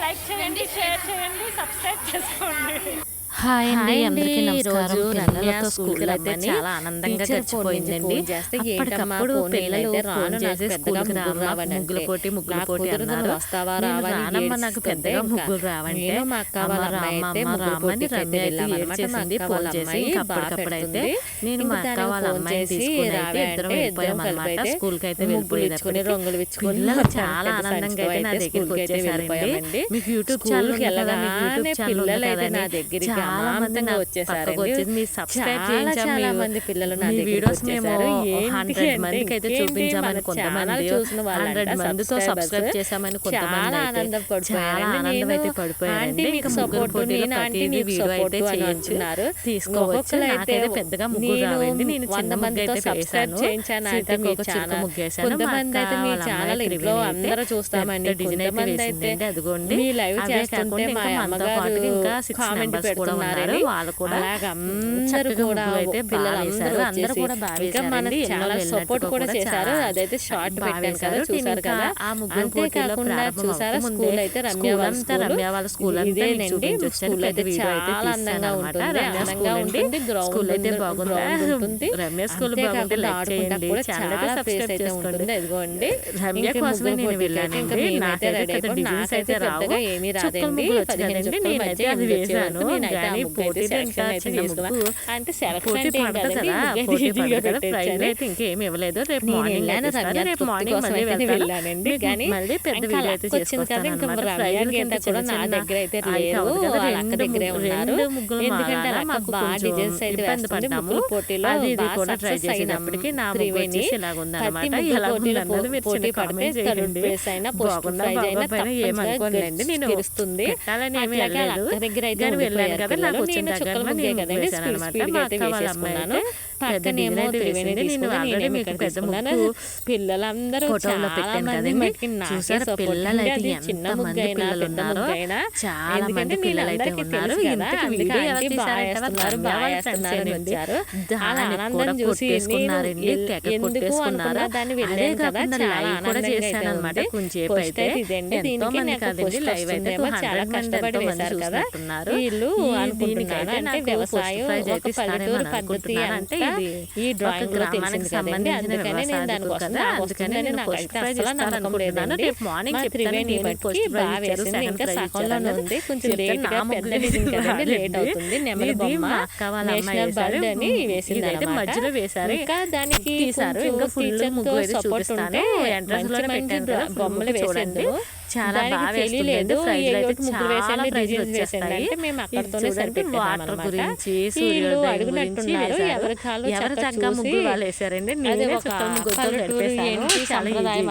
Like చేయండి, share చేయండి, subscribe చేసుకోండి. హాయ్ అండి, అందరికీ నమస్కారం. పిల్లలతో స్కూల్కి అయితే చాలా ఆనందంగా గడిచిపోయిందండి. అప్పటికప్పుడు పిల్లలు ఫోన్ చేసి స్కూల్కి రామ్మా ముగ్గుల పోటీ అన్నారు. వస్తావా నేను రావా రానమ్మ, నాకు పెద్దగా ముగ్గులు రావంటే మా అక్క వాళ్ళ అమ్మాయి అయితే రామని రమ్య అయితే ఏడ్చేసింది. ఫోన్ చేసి అప్పటికప్పుడైతే నేను మా అక్క వాళ్ళ అమ్మాయిని తీసుకుని అయితే ఇద్దరం వెళ్ళిపోయామన్నమాట. స్కూల్కి అయితే వెళ్ళిపోయేటప్పుడు రంగులు పిల్లలు చాలా ఆనందంగా అయితే నా దగ్గరికి వచ్చేసారండి. మీకు యూట్యూబ్ ఛానల్ నా దగ్గరికి చాలా మంది వచ్చేసారు. సబ్స్క్రైబ్ చాలా మంది పిల్లలు నా వీడియోస్ మేము 100 మందికి అయితే చూపించామని కొంతమంది, 100 మందితో సబ్స్క్రైబ్ చేసామని కొంతమంది చాలా ఆనందం అయితే పడిపోయారండి. వీడియో అయితే చేయించున్నారు, తీసుకోవచ్చు. నాకైతే పెద్దగా ముగ్గురు రావండి. నేను చిన్న ముగ్గు అయితే వేసాను, అందరూ చూస్తామండి. డిజైన్ అయితే అదిగోండి. ఇంకా 6 మెంబర్స్ కూడా ఉన్నారు. వాళ్ళు కూడా అందరూ కూడా అందరూ కూడా బాగా చాలా సపోర్ట్ కూడా చేశారు. అదైతే షార్ట్ పెట్టాను కదా, చూసారు కదా. ఆ ముగ్గురు పోటీలో చూసారా, స్కూల్ అయితే రమ్య వాళ్ళ స్కూల్ ఇదేనండి. స్కూల్ అయితే చాలా అందంగా ఉంటుంది, అందంగా ఉంటుంది. స్కూల్ అయితే బాగుంటుంది. రమ్య స్కూల్ బాగుంటే లైక్ చేయండి, ఛానల్ సబ్స్క్రైబ్ చేసుకోండి. ఇదిగోండి రమ్య కోసమే నేను వెళ్ళానండి. నాకైతే పెద్ద డిజైన్స్ అయితే రావు, ఏమీ చుక్కల రాదండి. ముగ్గులు వచ్చానండి. నేనైతే అది వేసాను. కానీ పోటీ పోటీ పడదు కదా, పోటీ పడదు కదా, ప్రైజ్ అయితే ఇంకేమి ఇవ్వలేదు. రేపు మార్నింగ్ రేపు మార్నింగ్ మళ్ళీ వెళ్ళానండి. కానీ మళ్ళీ పెద్ద వీడియో అయితే చేసుకొస్తాను అన్నమాట. ప్రైజ్ కూడా నా దగ్గర అయితే లేదు, అక్క దగ్గరే ఉన్నారు. ఎందుకంటే మాకు బాగా డిజైన్స్ అయితే వేస్తుంది. పోటీలో అది ఇది కూడా ట్రై చేసినప్పటికీ నా ముగ్గు వచ్చేసి ఇలాగ ఉందన్నమాట. ఎలా ఉందన్నది మీరు చిన్న కామెంట్ చేయండి. బాగుందా బాగోపోయినా ఏమనుకోనండి. నేను తెలుస్తుంది పెట్టాలని ఏమీ వెళ్ళలేదు, కానీ వెళ్ళాను కదా, నాకు వచ్చిన దగ్గర నేను వేసాను అనమాట. మా అక్క వాళ్ళ అమ్మాయి అయితే పక్కనేమో పిల్లలందరూ ఫోటోలో పెట్టాను కదండి. చూసారా పిల్లలు అయితే ఎంత మంది పిల్లలు ఉన్నారో, చాలా మంది పిల్లలు అయితే ఉన్నారు. ఇంతకు వీడియో ఎలా తీశారంటే దాన్ని కూడా కొట్టేసుకున్నారండి, తెగ కొట్టేసుకున్నారు. అదే కాకుండా లైవ్ కూడా చేశాను అనమాట. కొంచెంసేపు అయితే ఎంతో మంది కాదండి, లైవ్ అయితే 200 మంది ఎంతో మంది చూస్తున్నారు. అంటే వ్యవసాయం ఒక పల్లెటూరు పద్ధతి అంటే ఈ డ్రాయింగ్ లో తెలిసింది కదండి. అందుకనే నేను దానికి వస్తున్నా, అందుకనే నాకు అయితే అసలు నమ్మకం లేదండి. మా త్రివేణి బట్టి బాగా వేసింది, ఇంకా సగంలోనే ఉంది. కొంచెం లేట్ గా పెద్ద డిజైన్ కదండి, లేట్ అవుతుంది. నెమలి బొమ్మ నేషనల్ బర్డ్ అని వేసింది అయితే మధ్యలో వేశారు. ఇంకా దానికి తీసారు. ఇంకా ఫుల్ ముగ్గు అయితే సపోర్ట్ ఉంటే ఎంట్రన్స్ లో పెట్టాను, బొమ్మలు వేసేది చాలా బాగా తెలియలేదు. మేము అక్కడతోనే వాటర్ గురించి, అడుగునట్టున్నారు. ఎవరి చక్కగా ముగ్గులు వాళ్ళు వేసారండి.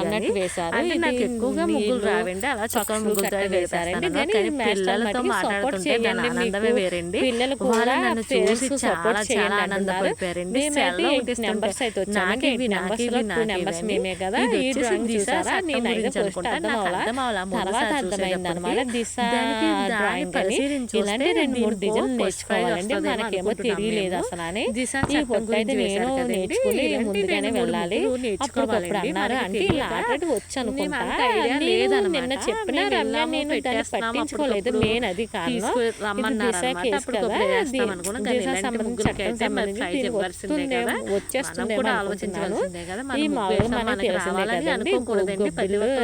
అన్నట్టు వేశారు. నాకు ఎక్కువగా ముగ్గులు రావండి, అలా చక్కగా ముగ్గులతో వేసారండి. కానీ పిల్లలతో మాట్లాడుతుంటే దాని ఆనందమే వేరండి. పిల్లలు కూడా నన్ను చూసి చాలా చాలా ఆనందపడిపోయారండి. నెంబర్స్ అయితే వచ్చాయి, నెంబర్స్ మేమే కదా. ఈ డ్రాయింగ్ చూసారా, నేను తర్వాత అర్థమైంది అనమాట. దిశ డ్రాయింగ్ అని ఇలాంటి 2-3 డిజైన్లు నేర్చుకోవాలండి. మనకేమో తెలియలేదు అసలు అని. ఈ పొట్టు అయితే నేను నేర్చుకుని ముందుగానే వెళ్ళాలి. అప్పుడు అన్నారు అంటే ఇలా ఆల్రెడీ వచ్చు అనుకుంటా. నిన్న చెప్పిన రమ్య, నేను దాన్ని పట్టించుకోలేదు. మెయిన్ అది కారణం. దిశ కేసు కదా, దిశ సంబంధించి వచ్చేస్తుందేమో అనుకుంటున్నాను. ఈ మామూలు మనకి తెలిసిందే కదండి,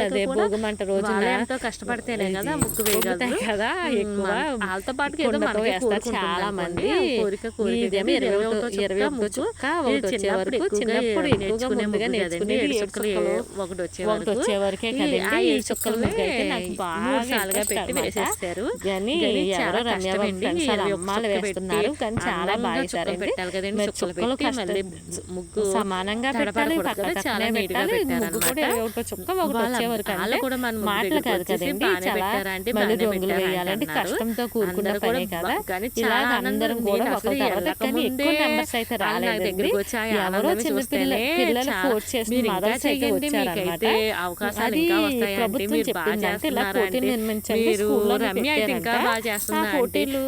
అదే భోగిమంట రోజున కష్టపడితేనే కదా ముగ్గు వేయగలుగుతాయి కదా. ఎక్కువ వాళ్ళతో పాటు చాలా మంది చిన్నప్పుడు ఒకటి వచ్చే వరకే కదండి. ఈ చుక్కల ముగ్గు అయితే నాకు బాగా పెట్టి వేసేస్తారు. కానీ ఎవరో రమ్య అమ్మాలు వేస్తున్నారు, కానీ చాలా బాగా వేసారండి. చుక్కలు ముగ్గు సమానంగా పెట్టాలి, చాలా పెట్టాలి. ముగ్గు కూడా చుక్క ఒకటి వచ్చే వరకు మాటలు కాదు కదండి. చాలా మళ్ళీ రంగులు వేయాలంటే కష్టంతో కూడుకున్న పనే కదా. కదా. కానీ ఇలా చాలా అందరం కూడా ఒకరి తర్వాత కానీ ఎక్కువ నెంబర్స్ అయితే రాలేదండి. ఎవరో చిన్న పిల్లలు ఫోర్స్ చేసిన మదర్స్ అయితే వచ్చారన్నమాట. అది ప్రభుత్వం చెప్పిందంటే ఇలా పోటీలు నిర్మించండి స్కూల్లో పెట్టారంట. ఆ పోటీలు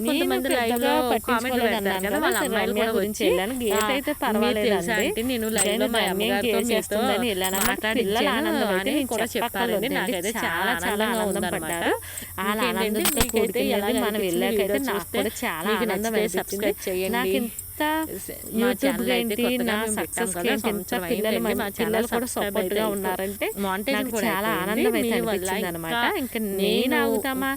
కొంతమంది పెద్దగా పట్టించుకోలేదన్నాను కదా, రమ్య గురించి వెళ్ళాను. గీత అయితే పర్వాలేదండి, నేను చేస్తుందని వెళ్ళాను. పిల్లల ఆనందం అయితే నేను చెప్పక్కర్లేదు, నాకైతే చాలా చాలా ఆనందం పడ్డారు. వాళ్ళ ఆనందంతో కూడుకున్నది మనం వెళ్ళాకైతే నాకు కూడా చాలా ఆనందం అనిపించింది. నాకు యూట్యూబ్ ఏంటి నా సక్సెస్ ఎంత పిల్లలు కూడా సపోర్ట్ గా ఉన్నారంటే నాకు చాలా ఆనందం అయితే అనిపించింది అనమాట. ఇంకా నేను అవుతామా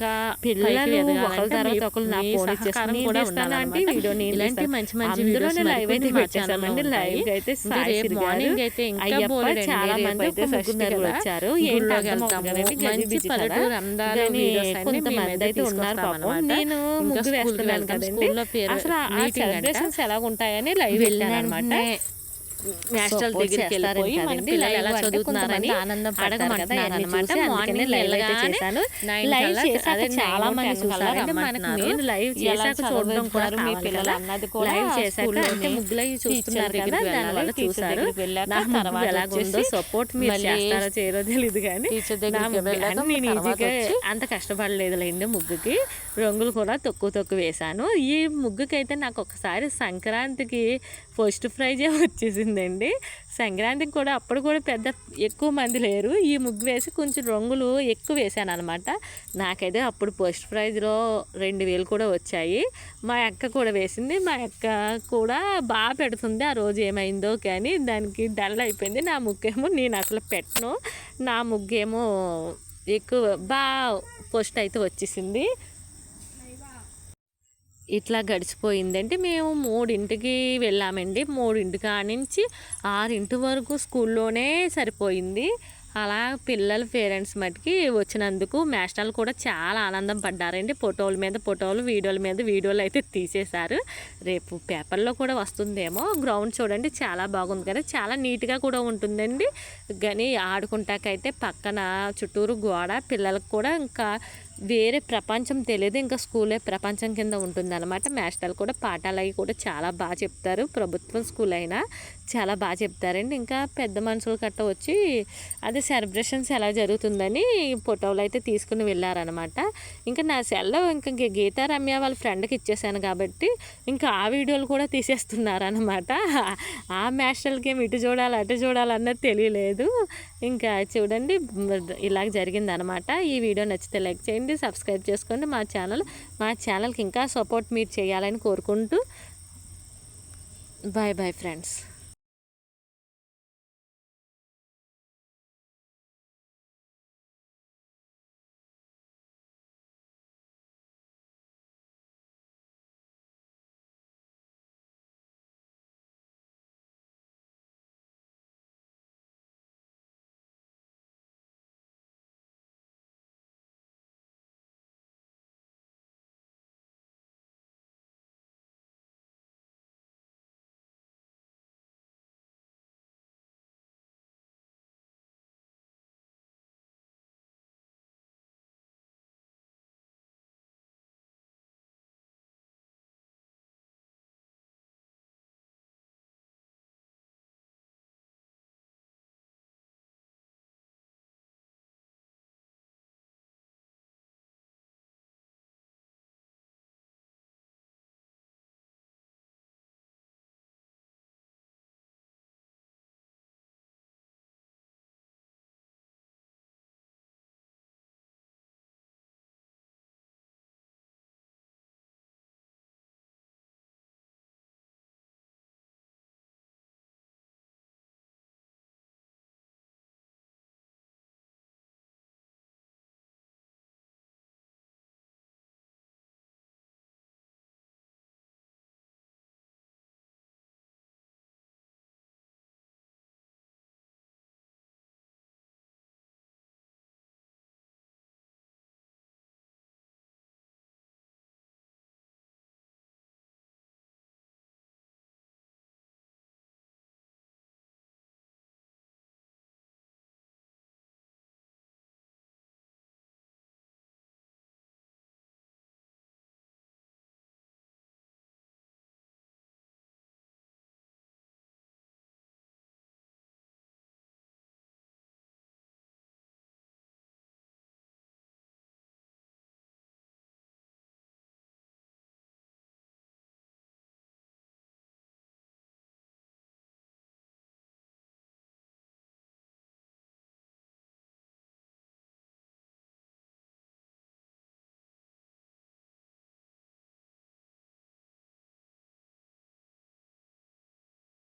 పిల్లలు ఒకరి తర్వాత ఒకరు నా ఫోన్ ఇచ్చేస్తాను అంటే వీడియో నేను మంచి మంచి అందులోనే లైవ్ అయితే పెట్టేసామండి. లైవ్ అయితే మార్నింగ్ అయితే చాలా మంది అయితే వచ్చారు. కొంతమంది అయితే ఉన్నారు పాపం. నేను ముగ్గు వేస్తున్నాను కదండి, అసలు ఆ సెలబ్రేషన్స్ ఎలా ఉంటాయని లైవ్ వెళ్ళాను అనమాట. నేషనల్ దగ్గరికి వెళ్ళిపోయి మన పిల్లలు ఎలా చదువుతున్నారని అడగమంటున్నారన్నమాట. మార్నింగ్ లైవ్ అయితే చేశాను. లైవ్ చేశాక చాలా మంది చూసారంటే మనకు మెయిన్ లైవ్ చేశాక చూడడం కూడా మీ పిల్లలు అన్నది కూడా లైవ్ చేశాక అంటే ముగ్గులు అవి చూస్తున్నారు కదా, దానివల్ల చూసారు. తర్వాత ఎలాగుందో సపోర్ట్ మీరు చేస్తారో చేయరో తెలియదు కానీ నేను ఈజీగా అంత కష్టపడలేదులేండి. ముగ్గుకి రంగులు కూడా తక్కువ వేశాను. ఈ ముగ్గుకి అయితే నాకు ఒకసారి సంక్రాంతికి ఫస్ట్ ప్రైజే వచ్చేసిందండి. సంక్రాంతికి కూడా అప్పుడు కూడా ఎక్కువ మంది లేరు. ఈ ముగ్గు వేసి కొంచెం రంగులు ఎక్కువ వేసాను అనమాట. నాకైతే అప్పుడు ఫస్ట్ ప్రైజ్లో 2000 కూడా వచ్చాయి. మా అక్క కూడా వేసింది. మా అక్క కూడా బాగా పెడుతుంది. ఆ రోజు ఏమైందో కానీ దానికి డల్ అయిపోయింది. నా ముగ్గేమో నేను అసలు పెట్టను, నా ముగ్గేమో ఎక్కువ బాగా ఫస్ట్ అయితే వచ్చేసింది. ఇట్లా గడిచిపోయిందంటే మేము 3ంటికి వెళ్ళామండి. 3ంటి నుంచి 6 వరకు స్కూల్లోనే సరిపోయింది. అలా పిల్లల పేరెంట్స్ మటుకి వచ్చినందుకు మేస్టాలు కూడా చాలా ఆనందం పడ్డారండి. ఫోటోల మీద ఫోటోలు, వీడియోల మీద వీడియోలు అయితే తీసేశారు. రేపు పేపర్లో కూడా వస్తుందేమో. గ్రౌండ్ చూడండి చాలా బాగుంది కదా, చాలా నీట్గా కూడా ఉంటుందండి. కానీ ఆడుకుంటాకైతే పక్కన చుట్టూరు గోడ, పిల్లలకు కూడా ఇంకా వేరే ప్రపంచం తెలియదు, ఇంకా స్కూలే ప్రపంచం కింద ఉంటుందన్నమాట. మేస్టాలు కూడా పాఠాలు అవి కూడా చాలా బాగా చెప్తారు. ప్రభుత్వం స్కూల్ అయినా చాలా బాగా చెప్తారండి. ఇంకా పెద్ద మనుషులు గట్ట వచ్చి అదే సెలబ్రేషన్స్ ఎలా జరుగుతుందని ఫోటోలు అయితే తీసుకుని వెళ్ళారనమాట. ఇంకా నా సెల్లో ఇంకా గీతా రమ్య వాళ్ళ ఫ్రెండ్కి ఇచ్చేసాను కాబట్టి ఇంకా ఆ వీడియోలు కూడా తీసేస్తున్నారనమాట. ఆ మేస్టర్లకి ఏమి ఇటు చూడాలి అటు చూడాలన్నది తెలియలేదు. ఇంకా చూడండి ఇలాగ జరిగిందనమాట. ఈ వీడియో నచ్చితే లైక్ చేయండి, సబ్స్క్రైబ్ చేసుకోండి మా ఛానల్కి ఇంకా సపోర్ట్ మీరు చేయాలని కోరుకుంటూ బాయ్ ఫ్రెండ్స్.